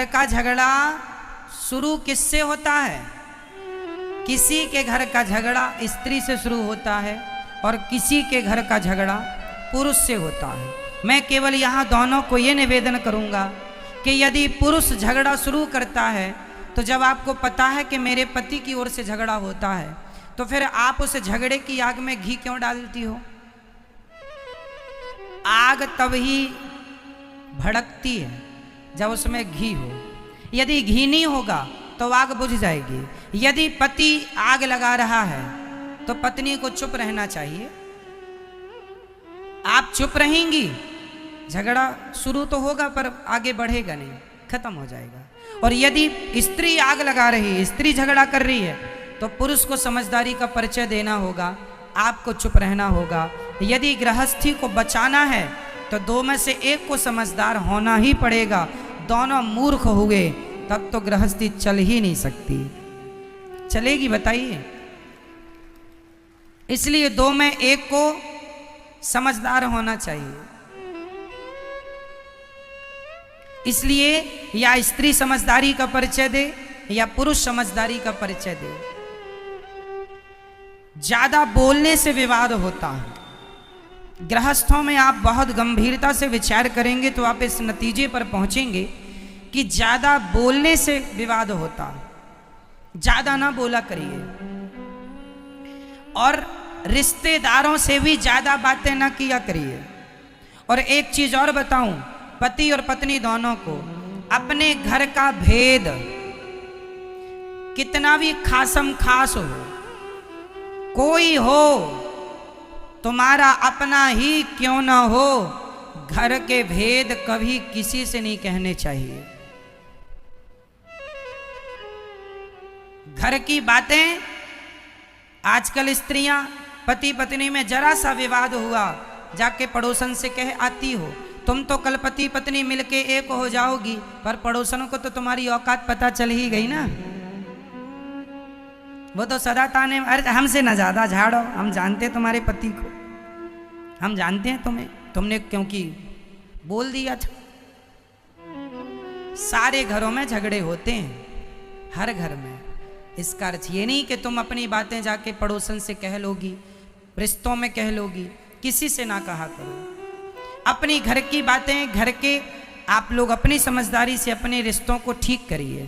का झगड़ा शुरू किससे होता है? किसी के घर का झगड़ा स्त्री से शुरू होता है और किसी के घर का झगड़ा पुरुष से होता है। मैं केवल यहाँ दोनों को ये निवेदन करूँगा कि यदि पुरुष झगड़ा शुरू करता है तो जब आपको पता है कि मेरे पति की ओर से झगड़ा होता है तो फिर आप उस झगड़े की आग में घी क्यों डालती हो? आग तब ही भड़कती है जब उसमें घी हो। यदि घी नहीं होगा तो आग बुझ जाएगी। यदि पति आग लगा रहा है तो पत्नी को चुप रहना चाहिए। आप चुप रहेंगी, झगड़ा शुरू तो होगा पर आगे बढ़ेगा नहीं, खत्म हो जाएगा। और यदि स्त्री आग लगा रही है, स्त्री झगड़ा कर रही है, तो पुरुष को समझदारी का परिचय देना होगा, आपको चुप रहना होगा। यदि गृहस्थी को बचाना है तो दो में से एक को समझदार होना ही पड़ेगा। दोनों मूर्ख हुए तब तो गृहस्थी चल ही नहीं सकती। चलेगी बताइए? इसलिए दो में एक को समझदार होना चाहिए। इसलिए या स्त्री समझदारी का परिचय दे या पुरुष समझदारी का परिचय दे। ज्यादा बोलने से विवाद होता है। गृहस्थों में आप बहुत गंभीरता से विचार करेंगे तो आप इस नतीजे पर पहुंचेंगे कि ज्यादा बोलने से विवाद होता है। ज्यादा ना बोला करिए और रिश्तेदारों से भी ज्यादा बातें ना किया करिए। और एक चीज और बताऊं, पति और पत्नी दोनों को अपने घर का भेद कितना भी खासम खास हो, कोई हो, तुम्हारा अपना ही क्यों ना हो, घर के भेद कभी किसी से नहीं कहने चाहिए। घर की बातें, आजकल स्त्रियां पति पत्नी में जरा सा विवाद हुआ जाके पड़ोसन से कह आती हो, तुम तो कल पति पत्नी मिलके एक हो जाओगी, पर पड़ोसनों को तो तुम्हारी औकात पता चल ही गई ना। वो तो सदा ताने, अरे हमसे ना ज्यादा झाड़ो, हम जानते हैं तुम्हारे पति को, हम जानते हैं तुम्हें, तुमने क्योंकि बोल दिया था। सारे घरों में झगड़े होते हैं, हर घर में। इसका अर्थ ये नहीं कि तुम अपनी बातें जाके पड़ोसन से कह लोगी, रिश्तों में कह लोगी, किसी से ना कहा करो। अपनी घर की बातें, घर के आप लोग अपनी समझदारी से अपने रिश्तों को ठीक करिए।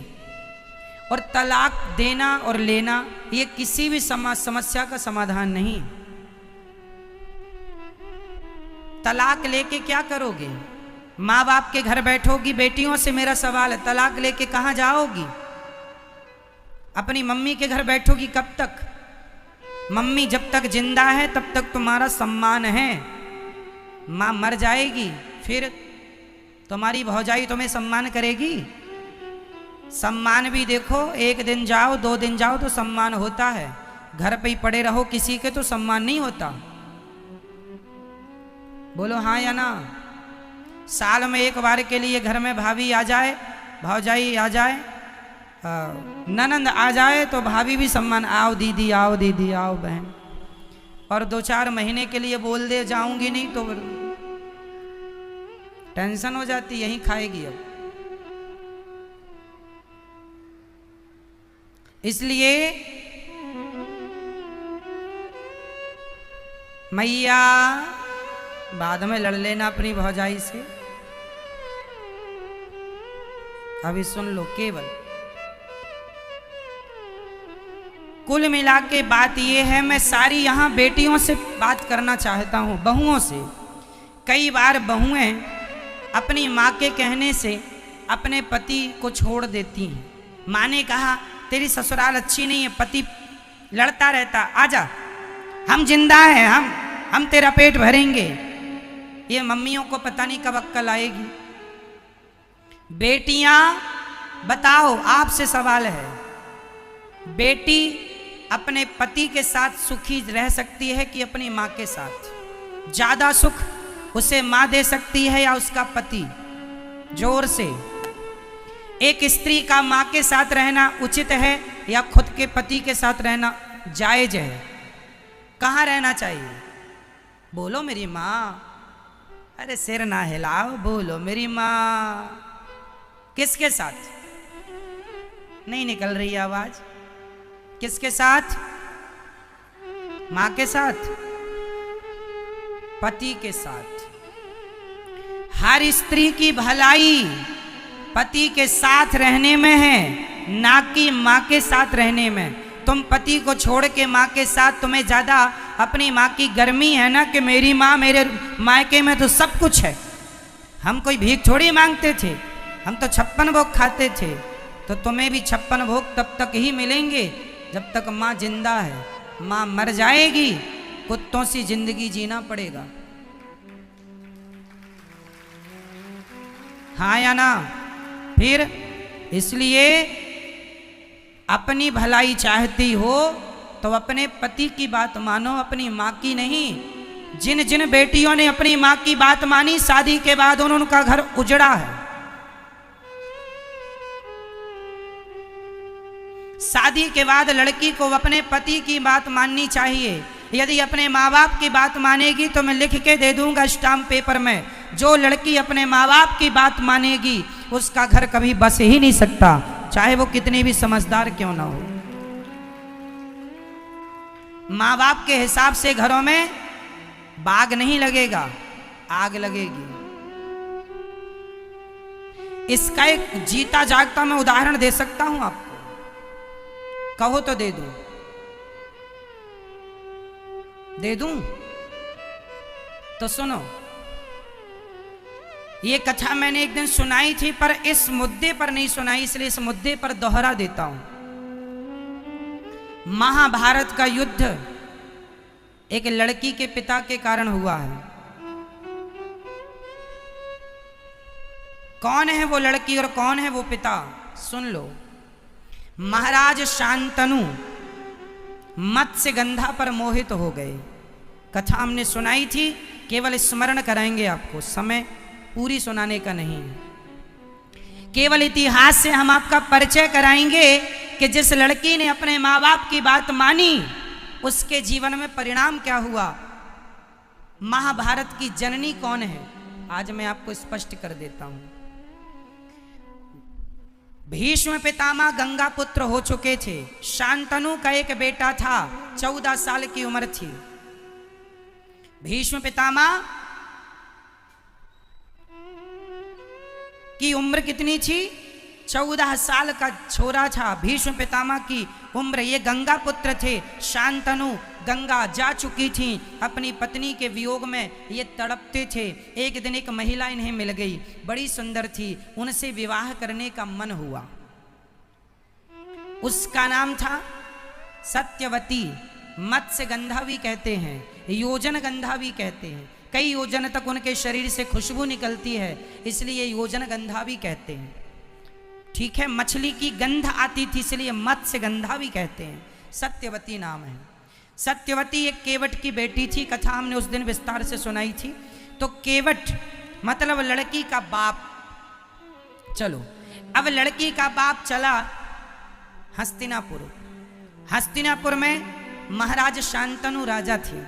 और तलाक देना और लेना ये किसी भी समस्या का समाधान नहीं। तलाक लेके क्या करोगे? माँ बाप के घर बैठोगी? बेटियों से मेरा सवाल है, तलाक लेके कहाँ जाओगी? अपनी मम्मी के घर बैठोगी कब तक? मम्मी जब तक जिंदा है तब तक तुम्हारा सम्मान है। माँ मर जाएगी फिर तुम्हारी भौजाई तुम्हें सम्मान करेगी? सम्मान भी देखो, एक दिन जाओ, 2 दिन जाओ तो सम्मान होता है। घर पे ही पड़े रहो किसी के तो सम्मान नहीं होता। बोलो हाँ या ना? साल में एक बार के लिए घर में भाभी आ जाए, भौजाई आ जाए, ननंद आ जाए तो भाभी भी सम्मान, आओ दीदी, आओ दीदी, आओ बहन। और 2-4 महीने के लिए बोल दे जाऊंगी नहीं तो टेंशन हो जाती, यहीं खाएगी अब। इसलिए मैया बाद में लड़ लेना अपनी भौजाई से। अभी सुन लो, केवल कुल मिला के बात यह है, मैं सारी यहाँ बेटियों से बात करना चाहता हूँ, बहुओं से। कई बार बहुएं अपनी माँ के कहने से अपने पति को छोड़ देती हैं। माँ ने कहा तेरी ससुराल अच्छी नहीं है, पति लड़ता रहता, आजा, हम जिंदा हैं, हम तेरा पेट भरेंगे। ये मम्मियों को पता नहीं कब अक्ल आएगी। बेटियां बताओ, आपसे सवाल है, बेटी अपने पति के साथ सुखी रह सकती है कि अपनी माँ के साथ? ज्यादा सुख उसे माँ दे सकती है या उसका पति? जोर से। एक स्त्री का माँ के साथ रहना उचित है या खुद के पति के साथ रहना जायज है? कहाँ रहना चाहिए? बोलो मेरी माँ। अरे सिर ना हिलाओ, बोलो मेरी माँ। किसके साथ? नहीं निकल रही आवाज। किसके साथ? मां के साथ, पति के साथ। हर स्त्री की भलाई पति के साथ रहने में है, ना कि मां के साथ रहने में। तुम पति को छोड़ के मां के साथ, तुम्हें ज्यादा अपनी मां की गर्मी है ना कि मेरी मां, मेरे मायके में तो सब कुछ है। हम कोई भीख थोड़ी मांगते थे, हम तो 56 भोग खाते थे। तो तुम्हें भी 56 भोग तब तक ही मिलेंगे जब तक मां जिंदा है। मां मर जाएगी, कुत्तों सी जिंदगी जीना पड़ेगा। हाँ या ना? फिर इसलिए अपनी भलाई चाहती हो तो अपने पति की बात मानो, अपनी मां की नहीं। जिन जिन बेटियों ने अपनी मां की बात मानी, शादी के बाद उनका घर उजड़ा है। शादी के बाद लड़की को अपने पति की बात माननी चाहिए। यदि अपने माँ बाप की बात मानेगी तो मैं लिख के दे दूंगा स्टाम्प पेपर में, जो लड़की अपने माँ बाप की बात मानेगी उसका घर कभी बस ही नहीं सकता, चाहे वो कितनी भी समझदार क्यों ना हो। माँ बाप के हिसाब से घरों में बाग नहीं लगेगा, आग लगेगी। इसका एक जीता जागता मैं उदाहरण दे सकता हूं आपको, कहो तो दे दूं? दे दूं? तो सुनो, ये कथा मैंने एक दिन सुनाई थी, पर इस मुद्दे पर नहीं सुनाई, इसलिए इस मुद्दे पर दोहरा देता हूं। महाभारत का युद्ध एक लड़की के पिता के कारण हुआ है। कौन है वो लड़की और कौन है वो पिता? सुन लो। महाराज शांतनु मत्स्यगंधा पर मोहित हो गए। कथा हमने सुनाई थी, केवल स्मरण कराएंगे आपको, समय पूरी सुनाने का नहीं है। केवल इतिहास से हम आपका परिचय कराएंगे कि जिस लड़की ने अपने माँ बाप की बात मानी उसके जीवन में परिणाम क्या हुआ। महाभारत की जननी कौन है आज मैं आपको स्पष्ट कर देता हूं। भीष्म पितामह गंगा पुत्र हो चुके थे। शांतनु का एक बेटा था, 14 साल की उम्र थी। भीष्म पितामह की उम्र कितनी थी? 14 साल का छोरा था भीष्म पितामह की उम्र। ये गंगा पुत्र थे। शांतनु गंगा जा चुकी थी, अपनी पत्नी के वियोग में ये तड़पते थे। एक दिन एक महिला इन्हें मिल गई, बड़ी सुंदर थी, उनसे विवाह करने का मन हुआ। उसका नाम था सत्यवती। मत्स्यगंधा भी कहते हैं, योजन गंधा भी कहते हैं। कई योजन तक उनके शरीर से खुशबू निकलती है, इसलिए योजन गंधा भी कहते हैं। ठीक है, मछली की गंध आती थी इसलिए मत्स्यगंधा भी कहते हैं। सत्यवती नाम है। सत्यवती एक केवट की बेटी थी। कथा हमने उस दिन विस्तार से सुनाई थी। तो केवट मतलब लड़की का बाप। चलो, अब लड़की का बाप चला हस्तिनापुर। हस्तिनापुर में महाराज शांतनु राजा थे।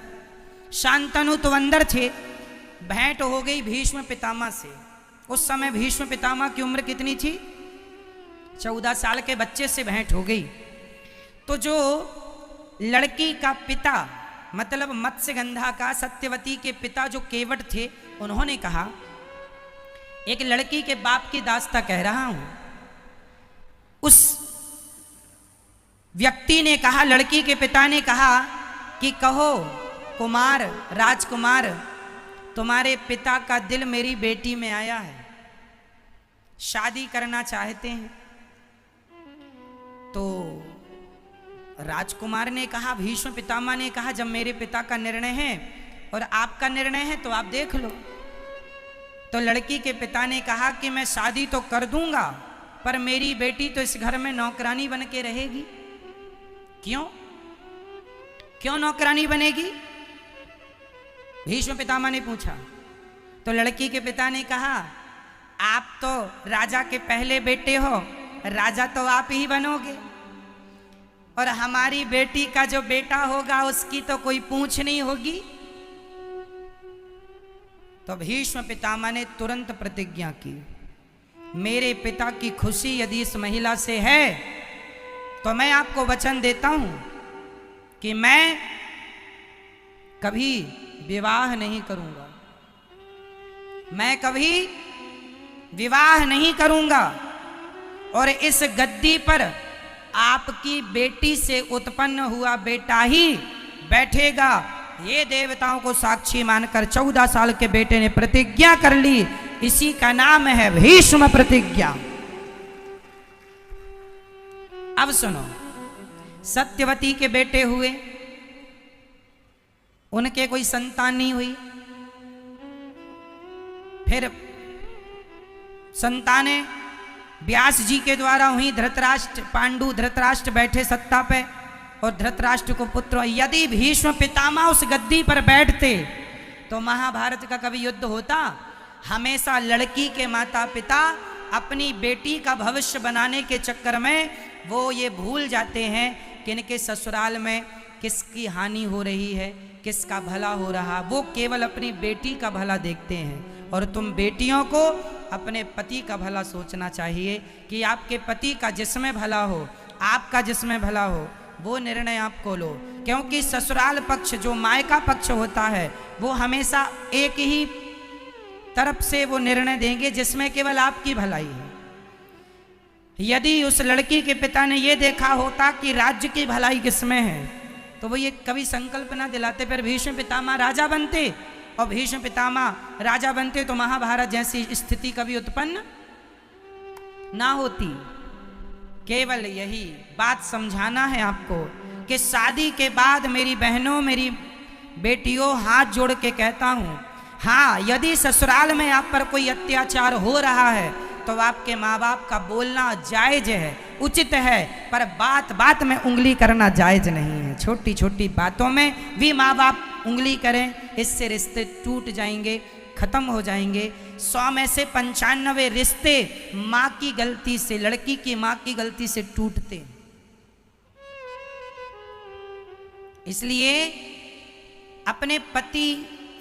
शांतनु तो अंदर थे। भेंट हो गई भीष्म पितामह से। उस समय भीष्म पितामह की उम्र कितनी थी? 14 साल के बच्चे से भेंट हो गई। तो जो लड़की का पिता मतलब मत्स्यगंधा का, सत्यवती के पिता जो केवट थे, उन्होंने कहा, एक लड़की के बाप की दास्ता कह रहा हूं। उस व्यक्ति ने कहा, लड़की के पिता ने कहा कि कहो कुमार, राजकुमार, तुम्हारे पिता का दिल मेरी बेटी में आया है, शादी करना चाहते हैं। तो राजकुमार ने कहा, भीष्म पितामह ने कहा, जब मेरे पिता का निर्णय है और आपका निर्णय है तो आप देख लो। तो लड़की के पिता ने कहा कि मैं शादी तो कर दूंगा, पर मेरी बेटी तो इस घर में नौकरानी बन के रहेगी। क्यों? क्यों नौकरानी बनेगी? भीष्म पितामह ने पूछा। तो लड़की के पिता ने कहा, आप तो राजा के पहले बेटे हो, राजा तो आप ही बनोगे, और हमारी बेटी का जो बेटा होगा उसकी तो कोई पूछ नहीं होगी। तो भीष्म पितामह ने तुरंत प्रतिज्ञा की मेरे पिता की खुशी यदि इस महिला से है तो मैं आपको वचन देता हूं कि मैं कभी विवाह नहीं करूंगा, मैं कभी विवाह नहीं करूंगा और इस गद्दी पर आपकी बेटी से उत्पन्न हुआ बेटा ही बैठेगा। ये देवताओं को साक्षी मानकर 14 साल के बेटे ने प्रतिज्ञा कर ली। इसी का नाम है भीष्म प्रतिज्ञा। अब सुनो, सत्यवती के बेटे हुए, उनके कोई संतान नहीं हुई। फिर संतानें व्यास जी के द्वारा हुई। धृतराष्ट्र, पांडु धृतराष्ट्र बैठे सत्ता पे और धृतराष्ट्र को पुत्र। यदि भीष्म पितामह उस गद्दी पर बैठते तो महाभारत का कभी युद्ध होता? हमेशा लड़की के माता पिता अपनी बेटी का भविष्य बनाने के चक्कर में वो ये भूल जाते हैं कि इनके ससुराल में किसकी हानि हो रही है, किसका भला हो रहा। वो केवल अपनी बेटी का भला देखते हैं। और तुम बेटियों को अपने पति का भला सोचना चाहिए कि आपके पति का जिसमें भला हो, आपका जिसमें भला हो, वो निर्णय आपको लो। क्योंकि ससुराल पक्ष, जो मायका पक्ष होता है, वो हमेशा एक ही तरफ से वो निर्णय देंगे जिसमें केवल आपकी भलाई है। यदि उस लड़की के पिता ने ये देखा होता कि राज्य की भलाई किसमें है, तो वो ये कभी संकल्प ना दिलाते, फिर भीष्म पितामह राजा बनते। और भीष्म पितामह राजा बनते तो महाभारत जैसी स्थिति कभी उत्पन्न ना होती। केवल यही बात समझाना है आपको कि शादी के बाद मेरी बहनों, मेरी बेटियों, हाथ जोड़ के कहता हूं, हाँ, यदि ससुराल में आप पर कोई अत्याचार हो रहा है तो आपके माँ बाप का बोलना जायज है, उचित है, पर बात बात में उंगली करना जायज नहीं है। छोटी छोटी बातों में भी माँ बाप उंगली करें, इससे रिश्ते टूट जाएंगे, खत्म हो जाएंगे। 100 में से 95 रिश्ते माँ की गलती से, लड़की की माँ की गलती से टूटते। इसलिए अपने पति,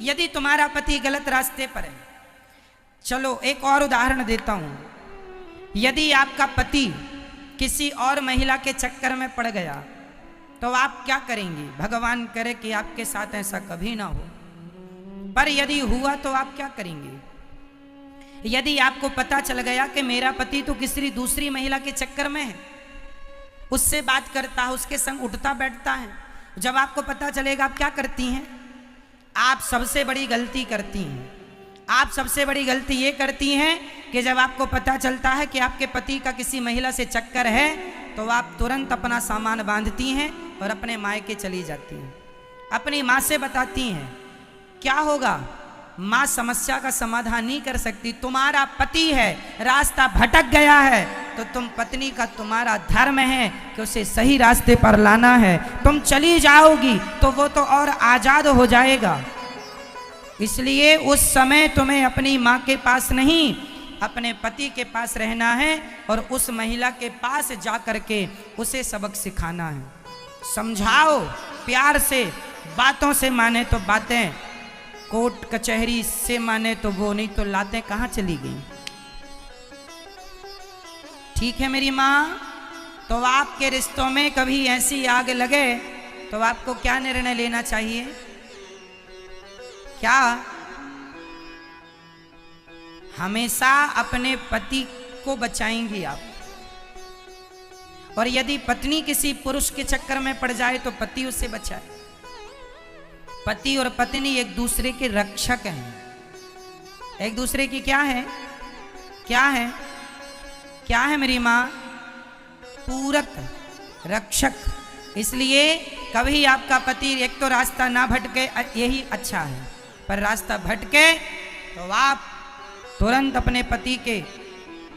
यदि तुम्हारा पति गलत रास्ते पर है, चलो एक और उदाहरण देता हूं। यदि आपका पति किसी और महिला के चक्कर में पड़ गया तो आप क्या करेंगे? भगवान करे कि आपके साथ ऐसा कभी ना हो, पर यदि हुआ तो आप क्या करेंगे? यदि आपको पता चल गया कि मेरा पति तो किसी दूसरी महिला के चक्कर में है, उससे बात करता है, उसके संग उठता बैठता है, जब आपको पता चलेगा आप क्या करती हैं? आप सबसे बड़ी गलती करती हैं। आप सबसे बड़ी गलती ये करती हैं कि जब आपको पता चलता है कि आपके पति का किसी महिला से चक्कर है तो आप तुरंत अपना सामान बांधती हैं और अपने मायके चली जाती हैं। अपनी माँ से बताती हैं। क्या होगा? माँ समस्या का समाधान नहीं कर सकती। तुम्हारा पति है, रास्ता भटक गया है, तो तुम पत्नी का, तुम्हारा धर्म है कि उसे सही रास्ते पर लाना है। तुम चली जाओगी तो वो तो और आजाद हो जाएगा। इसलिए उस समय तुम्हें अपनी माँ के पास नहीं, अपने पति के पास रहना है और उस महिला के पास जा कर के उसे सबक सिखाना है। समझाओ प्यार से, बातों से माने तो बातें, कोर्ट कचहरी से माने तो वो, नहीं तो लातें कहाँ चली गई। ठीक है मेरी माँ? तो आपके रिश्तों में कभी ऐसी आग लगे तो आपको क्या निर्णय लेना चाहिए? क्या? हमेशा अपने पति को बचाएंगी आप। और यदि पत्नी किसी पुरुष के चक्कर में पड़ जाए तो पति उसे बचाए। पति और पत्नी एक दूसरे के रक्षक हैं। एक दूसरे की क्या है? क्या है? क्या है मेरी माँ? पूरक, रक्षक। इसलिए कभी आपका पति एक तो रास्ता ना भटके, यही अच्छा है, पर रास्ता भटके तो आप तुरंत अपने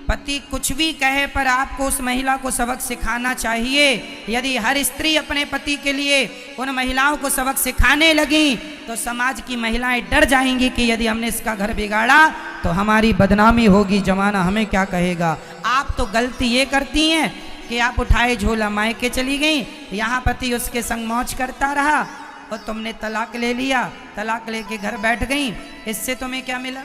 पति कुछ भी कहे पर आपको उस महिला को सबक सिखाना चाहिए। यदि हर स्त्री अपने पति के लिए उन महिलाओं को सबक सिखाने लगी तो समाज की महिलाएं डर जाएंगी कि यदि हमने इसका घर बिगाड़ा तो हमारी बदनामी होगी, जमाना हमें क्या कहेगा। आप तो गलती ये करती हैं कि आप उठाए झोला मायके चली गई, यहाँ पति उसके संग मौज करता रहा और तुमने तलाक ले लिया, तलाक लेके घर बैठ गई। इससे तुम्हें क्या मिला?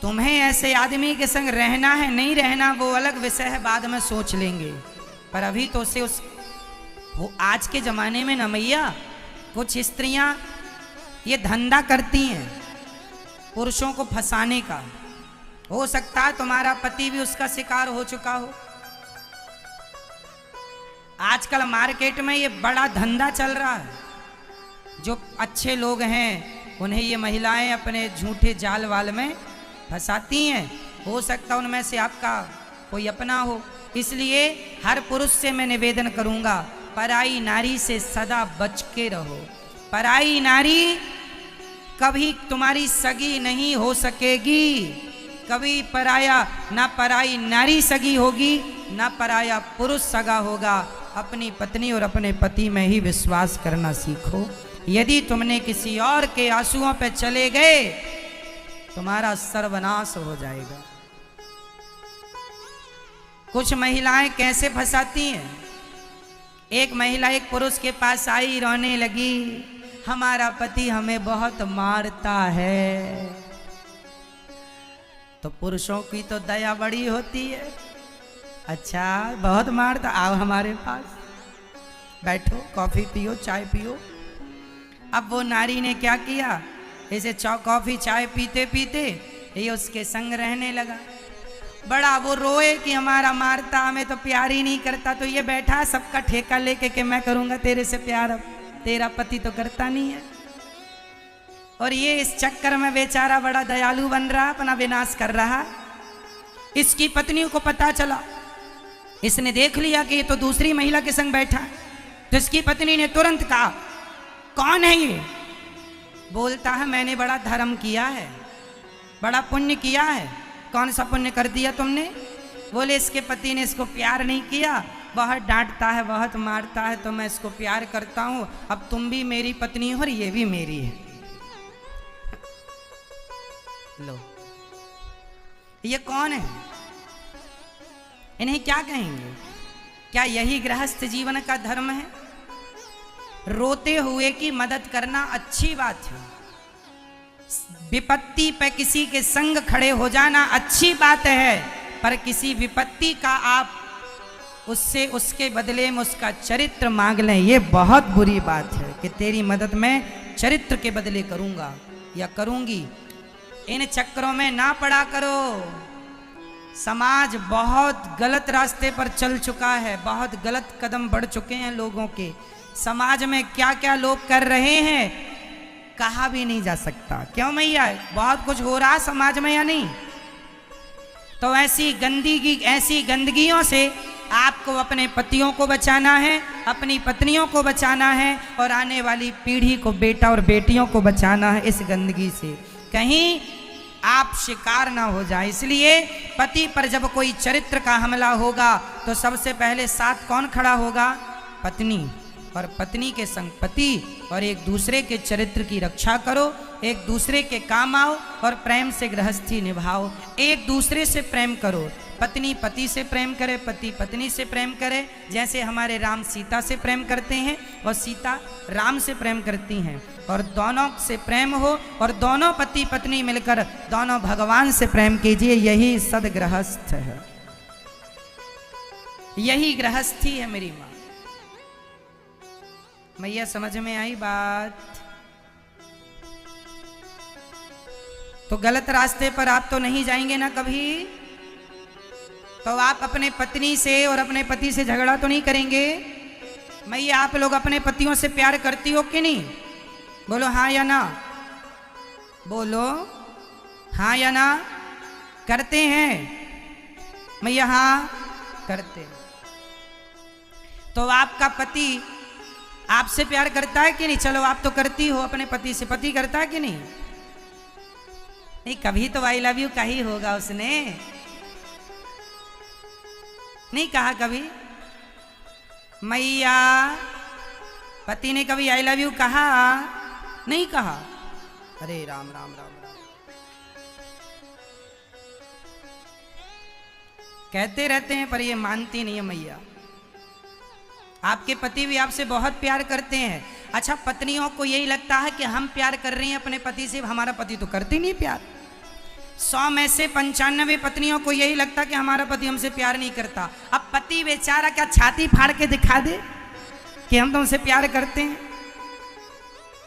तुम्हें ऐसे आदमी के संग रहना है नहीं रहना वो अलग विषय है, बाद में सोच लेंगे। पर अभी तो उसे वो आज के जमाने में न मैया कुछ स्त्रियां ये धंधा करती हैं पुरुषों को फंसाने का। हो सकता है तुम्हारा पति भी उसका शिकार हो चुका हो। आजकल मार्केट में ये बड़ा धंधा चल रहा है। जो अच्छे लोग हैं उन्हें ये महिलाएं अपने झूठे जाल वाल में फंसाती हैं। हो सकता उनमें से आपका कोई अपना हो। इसलिए हर पुरुष से मैं निवेदन करूंगा, पराई नारी से सदा बच के रहो। पराई नारी कभी तुम्हारी सगी नहीं हो सकेगी। कभी पराया ना पराई नारी सगी होगी ना पराया पुरुष सगा होगा। अपनी पत्नी और अपने पति में ही विश्वास करना सीखो। यदि तुमने किसी और के आंसुओं पे चले गए तुम्हारा सर्वनाश हो जाएगा। कुछ महिलाएं कैसे फंसाती हैं। एक महिला एक पुरुष के पास आई, रोने लगी, हमारा पति हमें बहुत मारता है। तो पुरुषों की तो दया बड़ी होती है। अच्छा बहुत मारता, आओ हमारे पास बैठो, कॉफी पियो, चाय पियो। अब वो नारी ने क्या किया, ऐसे कॉफी चाय पीते पीते ये उसके संग रहने लगा। बड़ा वो रोए कि हमारा मारता, हमें तो प्यार ही नहीं करता। तो ये बैठा सबका ठेका लेके कि मैं करूंगा तेरे से प्यार, अब तेरा पति तो करता नहीं है। और ये इस चक्कर में बेचारा बड़ा दयालु बन रहा, अपना विनाश कर रहा। इसकी पत्नी को पता चला, इसने देख लिया कि ये तो दूसरी महिला के संग बैठा। तो इसकी पत्नी ने तुरंत कहा, कौन है ये? बोलता है मैंने बड़ा धर्म किया है, बड़ा पुण्य किया है। कौन सा पुण्य कर दिया तुमने? बोले इसके पति ने इसको प्यार नहीं किया, बहुत डांटता है, बहुत मारता है, तो मैं इसको प्यार करता हूं। अब तुम भी मेरी पत्नी हो और ये भी मेरी है। लो ये कौन है? इन्हें क्या कहेंगे? क्या यही गृहस्थ जीवन का धर्म है? रोते हुए की मदद करना अच्छी बात है, विपत्ति पे किसी के संग खड़े हो जाना अच्छी बात है। पर किसी विपत्ति का आप उससे उसके बदले में उसका चरित्र मांग लें, ये बहुत बुरी बात है कि तेरी मदद मैं चरित्र के बदले करूंगा या करूंगी। इन चक्करों में ना पड़ा करो। समाज बहुत गलत रास्ते पर चल चुका है, बहुत गलत कदम बढ़ चुके हैं लोगों के। समाज में क्या क्या लोग कर रहे हैं कहा भी नहीं जा सकता। क्यों मैया, बहुत कुछ हो रहा समाज में या नहीं? तो ऐसी गंदगियों से आपको अपने पतियों को बचाना है, अपनी पत्नियों को बचाना है और आने वाली पीढ़ी को, बेटा और बेटियों को बचाना है इस गंदगी से, कहीं आप शिकार ना हो जाए। इसलिए पति पर जब कोई चरित्र का हमला होगा तो सबसे पहले साथ कौन खड़ा होगा? पत्नी। और पत्नी के संग पति, और एक दूसरे के चरित्र की रक्षा करो, एक दूसरे के काम आओ और प्रेम से गृहस्थी निभाओ। एक दूसरे से प्रेम करो, पत्नी पति से प्रेम करे, पति पत्नी से प्रेम करे। जैसे हमारे राम सीता से प्रेम करते हैं और सीता राम से प्रेम करती हैं, और दोनों से प्रेम हो और दोनों पति पत्नी मिलकर दोनों भगवान से प्रेम कीजिए। यही सदगृहस्थ है, यही गृहस्थी है मेरी माँ। मैया समझ में आई बात? तो गलत रास्ते पर आप तो नहीं जाएंगे ना कभी। तो आप अपने पत्नी से और अपने पति से झगड़ा तो नहीं करेंगे। मैया आप लोग अपने पतियों से प्यार करती हो कि नहीं? बोलो हाँ या ना, बोलो हाँ या ना। करते हैं मैया? हाँ करते हैं। तो आपका पति आपसे प्यार करता है कि नहीं? चलो आप तो करती हो अपने पति से, पति करता है कि नहीं? नहीं, कभी तो आई लव यू कही होगा उसने, नहीं कहा कभी? मैया पति ने कभी आई लव यू कहा? नहीं कहा। अरे राम राम राम राम। कहते रहते हैं पर ये मानती नहीं है मैया। आपके पति भी आपसे बहुत प्यार करते हैं। अच्छा, पत्नियों को यही लगता है कि हम प्यार कर रहे हैं अपने पति से, हमारा पति तो करते नहीं प्यार। 100 में से 95 पत्नियों को यही लगता कि हमारा पति हमसे प्यार नहीं करता। अब पति बेचारा क्या छाती फाड़ के दिखा दे कि हम तुमसे प्यार करते हैं?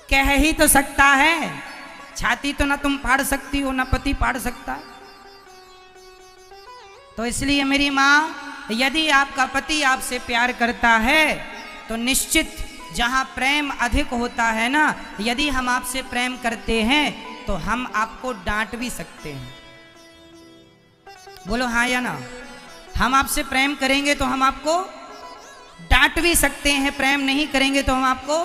कह ही तो सकता है, छाती तो ना तुम फाड़ सकती हो ना पति फाड़ सकता। तो इसलिए मेरी माँ, यदि आपका पति आपसे प्यार करता है तो निश्चित जहाँ प्रेम अधिक होता है ना, यदि हम आपसे प्रेम करते हैं तो हम आपको डांट भी सकते हैं। बोलो हाँ या ना? हम आपसे प्रेम करेंगे तो हम आपको डांट भी सकते हैं, प्रेम नहीं करेंगे तो हम आपको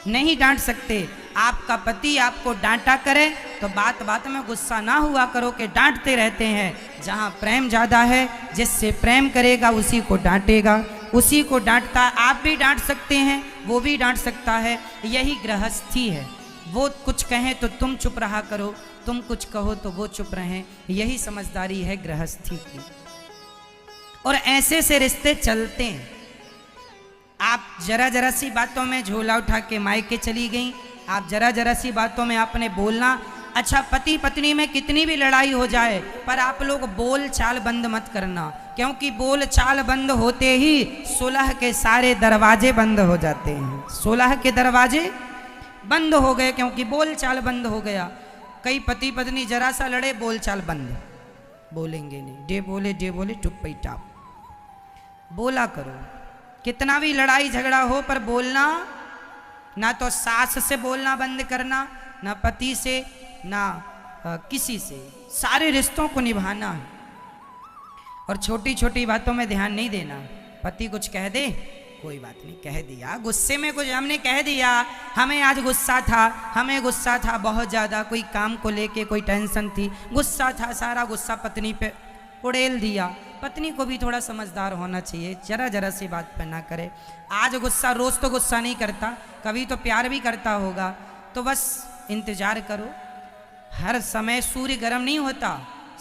नहीं डांट सकते। आपका पति आपको डांटा करे तो बात बात में गुस्सा ना हुआ करो कि डांटते रहते हैं। जहाँ प्रेम ज़्यादा है, जिससे प्रेम करेगा उसी को डांटेगा, उसी को डांटता। आप भी डांट सकते हैं, वो भी डांट सकता है। यही गृहस्थी है। वो कुछ कहें तो तुम चुप रहा करो, तुम कुछ कहो तो वो चुप रहें। यही समझदारी है गृहस्थी की। और ऐसे से रिश्ते चलते हैं। आप जरा जरा सी बातों में झोला उठा के मायके चली गई, आप जरा जरा सी बातों में आपने बोलना। अच्छा, पति पत्नी में कितनी भी लड़ाई हो जाए पर आप लोग बोल चाल बंद मत करना, क्योंकि बोल चाल बंद होते ही सुलह के सारे दरवाजे बंद हो जाते हैं। सुलह के दरवाजे बंद हो गए क्योंकि बोल चाल बंद हो गया। कई पति पत्नी जरा सा लड़े, बोल चाल बंद, बोलेंगे नहीं, डे बोले टुप्पी टाप। बोला करो, कितना भी लड़ाई झगड़ा हो पर बोलना। ना तो सास से बोलना बंद करना, ना पति से, ना किसी से। सारे रिश्तों को निभाना है और छोटी छोटी बातों में ध्यान नहीं देना। पति कुछ कह दे, कोई बात नहीं, कह दिया, गुस्से में कुछ हमने कह दिया, हमें आज गुस्सा था, हमें गुस्सा था बहुत ज़्यादा, कोई काम को लेके कोई टेंशन थी, गुस्सा था, सारा गुस्सा पत्नी पे उड़ेल दिया। पत्नी को भी थोड़ा समझदार होना चाहिए, जरा जरा सी बात पे ना करे। आज गुस्सा, रोज़ तो गुस्सा नहीं करता, कभी तो प्यार भी करता होगा। तो बस इंतज़ार करो। हर समय सूर्य गर्म नहीं होता,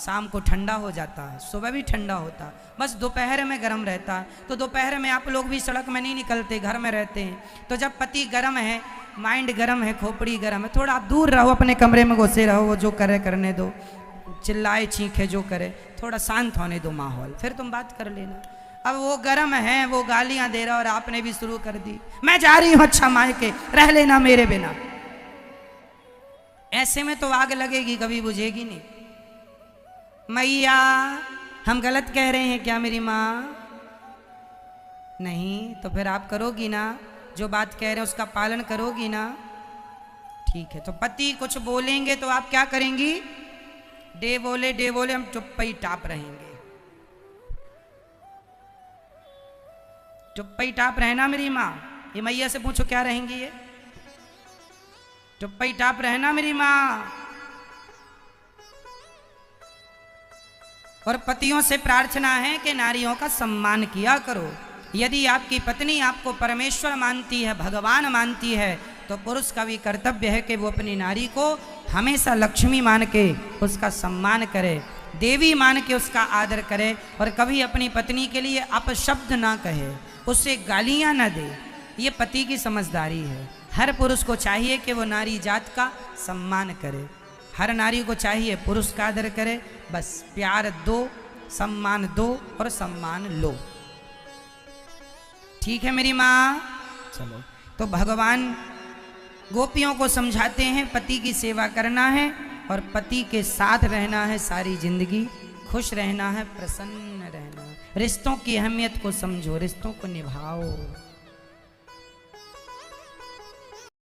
शाम को ठंडा हो जाता है, सुबह भी ठंडा होता, बस दोपहर में गर्म रहता है। तो दोपहर में आप लोग भी सड़क में नहीं निकलते, घर में रहते हैं। तो जब पति गर्म है, माइंड गर्म है, खोपड़ी गर्म है, थोड़ा आप दूर रहो, अपने कमरे में घुसे रहो, वो जो करे करने दो, चिल्लाए चीखे जो करे, थोड़ा शांत होने दो माहौल, फिर तुम बात कर लेना। अब वो गर्म है, वो गालियां दे रहा और आपने भी शुरू कर दी, मैं जा रही हूं अच्छा मायके, रह लेना मेरे बिना। ऐसे में तो आग लगेगी, कभी बुझेगी नहीं। मैया, हम गलत कह रहे हैं क्या मेरी माँ? नहीं, तो फिर आप करोगी ना, जो बात कह रहे हैं उसका पालन करोगी ना? ठीक है। तो पति कुछ बोलेंगे तो आप क्या करेंगी? डे बोले हम चुप ही टाप रहेंगे। चुप ही टाप रहना मेरी माँ। ये मैया से पूछो क्या रहेंगी ये? चुप ही टाप रहना मेरी माँ। और पतियों से प्रार्थना है कि नारियों का सम्मान किया करो। यदि आपकी पत्नी आपको परमेश्वर मानती है, भगवान मानती है, तो पुरुष का भी कर्तव्य है कि वो अपनी नारी को हमेशा लक्ष्मी मान के उसका सम्मान करे, देवी मान के उसका आदर करे, और कभी अपनी पत्नी के लिए अपशब्द ना कहे, उससे गालियां ना दे। ये पति की समझदारी है। हर पुरुष को चाहिए कि वो नारी जात का सम्मान करे। हर नारी को चाहिए पुरुष का आदर करे। बस प्यार दो, सम्मान दो और सम्मान लो। ठीक है मेरी माँ? चलो, तो भगवान गोपियों को समझाते हैं पति की सेवा करना है और पति के साथ रहना है सारी जिंदगी, खुश रहना है, प्रसन्न रहना है। रिश्तों की अहमियत को समझो, रिश्तों को निभाओ।